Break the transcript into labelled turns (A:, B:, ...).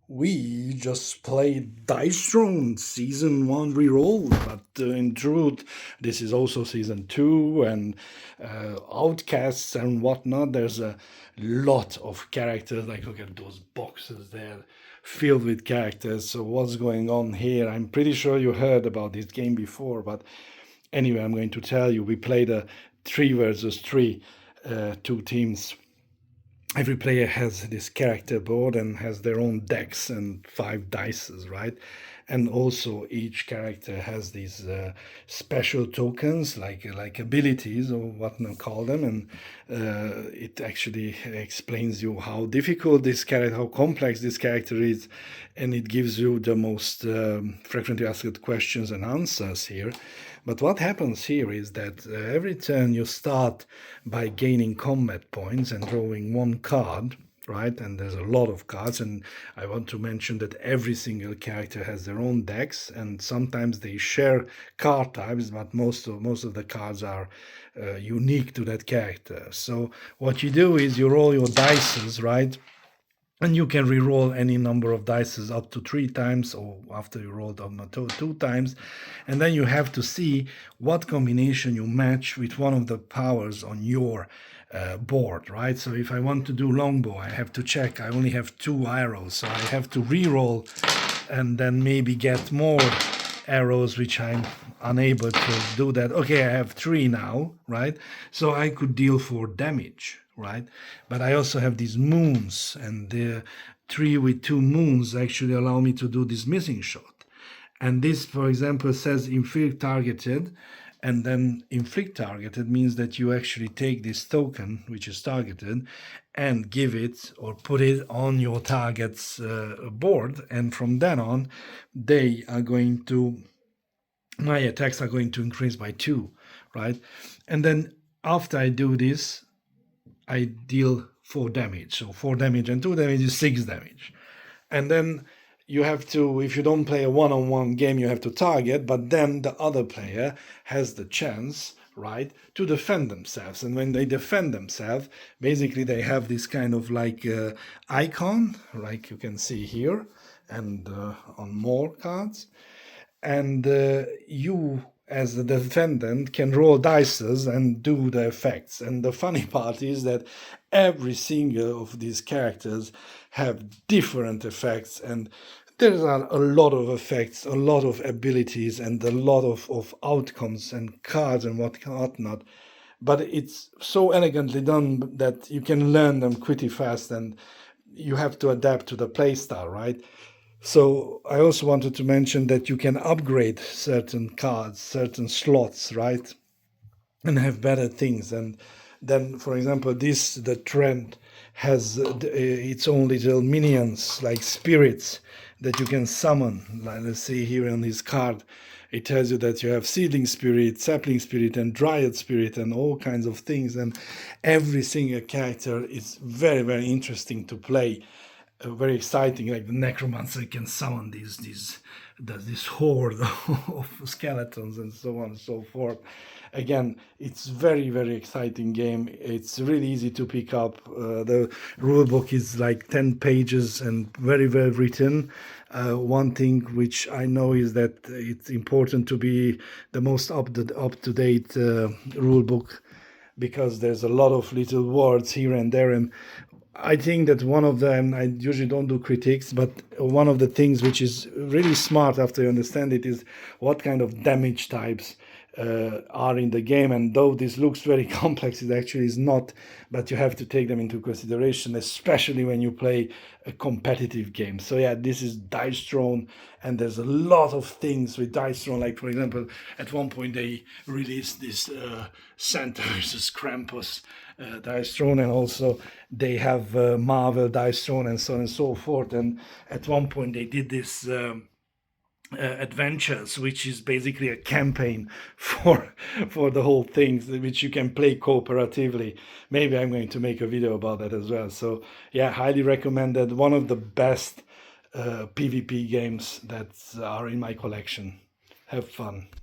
A: We just played Dice Throne Season 1 reroll, but in truth, this is also Season 2 and Outcasts and whatnot. There's a lot of characters. Like, look at those boxes there filled with characters. So, what's going on here? I'm pretty sure you heard about this game before, but anyway, I'm going to tell you. We played a 3 versus 3, two teams. Every player has this character board and has their own decks and 5 dices, right? And also each character has these special tokens, like abilities or what not call them, and it actually explains you how difficult this character, how complex this character is, and it gives you the most frequently asked questions and answers here. But what happens here is that every turn you start by gaining combat points and drawing one card, right? And there's a lot of cards, and I want to mention that every single character has their own decks, and sometimes they share card types, but most of the cards are unique to that character. So what you do is you roll your dices, right? And you can re-roll any number of dices up to 3 times, or after you rolled them 2 times, and then you have to see what combination you match with one of the powers on your board, right? So if I want to do longbow, I have to check. I only have 2 arrows, so I have to re-roll and then maybe get more arrows, which I'm unable to do that. Okay, I have 3 now, right? So I could deal 4 damage, right? But I also have these moons, and the 3 with 2 moons actually allow me to do this missing shot. And this, for example, says inflict targeted, and then inflict targeted means that you actually take this token, which is targeted, and give it or put it on your target's board. And from then on, they are going to, my attacks are going to increase by 2, right? And then after I do this, I deal 4 damage. So 4 damage and 2 damage is 6 damage. And then you have to, if you don't play a one-on-one game, you have to target, but then the other player has the chance, right, to defend themselves. And when they defend themselves, basically they have this kind of like icon, like you can see here, and on more cards. And you, as the defendant, can roll dices and do the effects. And the funny part is that every single of these characters have different effects, and there are a lot of effects, a lot of abilities, and a lot of outcomes and cards and whatnot. But it's so elegantly done that you can learn them pretty fast, and you have to adapt to the playstyle, right? So I also wanted to mention that you can upgrade certain cards, certain slots, right? And have better things. And then, for example, the trend has its own little minions, like spirits that you can summon. Like, let's see here on this card, it tells you that you have seedling spirit, sapling spirit, and dryad spirit, and all kinds of things. And every single character is very, very interesting to play, very exciting. Like the necromancer can summon this horde of skeletons and so on and so forth. Again, it's very, very exciting game. It's really easy to pick up. The rule book is like 10 pages and very well written. One thing which I know is that it's important to be the most up to date rule book, because there's a lot of little words here and there. And I think that one of them, I usually don't do critiques, but one of the things which is really smart after you understand it is what kind of damage types are in the game. And though this looks very complex, it actually is not, but you have to take them into consideration, especially when you play a competitive game. So yeah, this is Dice Throne, and there's a lot of things with Dice Throne. Like, for example, at one point they released this Santa versus Krampus Dice Throne, and also they have Marvel Dice Throne and so on and so forth. And at one point they did this adventures, which is basically a campaign for the whole thing, which you can play cooperatively. Maybe I'm going to make a video about that as well. So yeah, highly recommended. One of the best PvP games that are in my collection. Have fun.